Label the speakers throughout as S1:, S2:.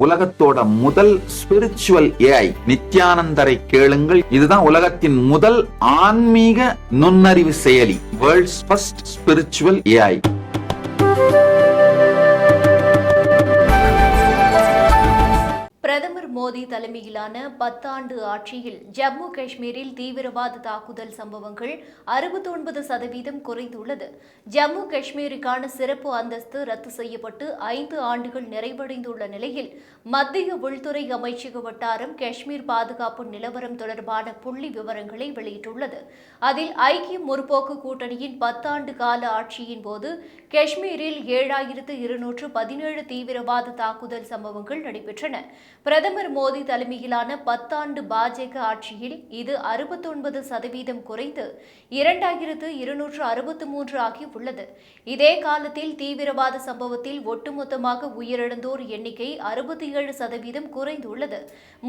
S1: உலகத்தோட முதல் spiritual AI நித்யானந்தரை கேளுங்கள். இதுதான் உலகத்தின் முதல் ஆன்மீக நுண்ணறிவு செயலி. World's first spiritual AI.
S2: பிரதமர் மோடி தலைமையிலான 10 ஆண்டு ஆட்சியில் ஜம்மு காஷ்மீரில் தீவிரவாத தாக்குதல் சம்பவங்கள் 69% குறைந்துள்ளது. ஜம்மு காஷ்மீருக்கான சிறப்பு அந்தஸ்து ரத்து செய்யப்பட்டு 5 ஆண்டுகள் நிறைவடைந்துள்ள நிலையில் மத்திய உள்துறை அமைச்சக வட்டாரம் காஷ்மீர் பாதுகாப்பு நிலவரம் தொடர்பான புள்ளி விவரங்களை வெளியிட்டுள்ளது. அதில் ஐக்கிய முற்போக்கு கூட்டணியின் 10 ஆண்டு கால ஆட்சியின் போது காஷ்மீரில் 7217 தீவிரவாத தாக்குதல் சம்பவங்கள் நடைபெற்றன. பிரதமர் மோடி தலைமையிலான 10 ஆண்டு பாஜக ஆட்சியில் இது 69% குறைந்து 2263 ஆகியுள்ளது. இதே காலத்தில் தீவிரவாத சம்பவத்தில் ஒட்டுமொத்தமாக உயிரிழந்தோர் எண்ணிக்கை 67% குறைந்துள்ளது.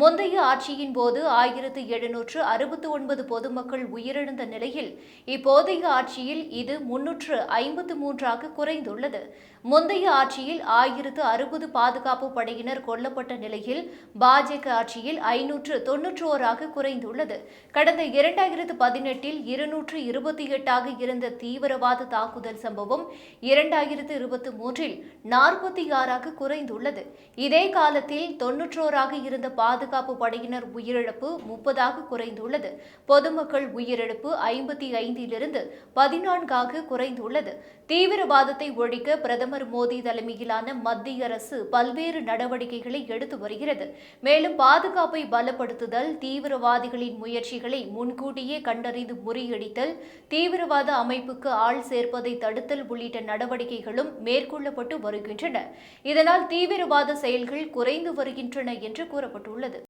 S2: முந்தைய ஆட்சியின் போது 1769 பொதுமக்கள் உயிரிழந்த நிலையில் இப்போதைய ஆட்சியில் இது 353 குறைந்துள்ளது. முந்தைய ஆட்சியில் 1060 பாதுகாப்பு படையினர் கொல்லப்பட்ட நிலையில் பாஜக ஆட்சியில் 591 குறைந்துள்ளது. கடந்த 2018இல் 228 இருந்த தீவிரவாத தாக்குதல் சம்பவம் 2023இல் 46 குறைந்துள்ளது. இதே காலத்தில் 91 இருந்த பாதுகாப்பு படையினர் உயிரிழப்பு 30 குறைந்துள்ளது. பொதுமக்கள் உயிரிழப்பு 55இலிருந்து 14 குறைந்துள்ளது. தீவிரவாதத்தை ஒழிக்க பிரதமர் மோடி தலைமையிலான மத்திய அரசு பல்வேறு நடவடிக்கைகளை எடுத்து வருகிறது. மேலும் பாதுகாப்பை பலப்படுத்துதல், தீவிரவாதிகளின் முயற்சிகளை முன்கூட்டியே கண்டறிந்து முறியடித்தல், தீவிரவாத அமைப்புக்கு ஆள் சேர்ப்பதை தடுத்தல் உள்ளிட்ட நடவடிக்கைகளும் மேற்கொள்ளப்பட்டு வருகின்றன. இதனால் தீவிரவாத செயல்கள் குறைந்து வருகின்றன என்று கூறப்பட்டுள்ளது.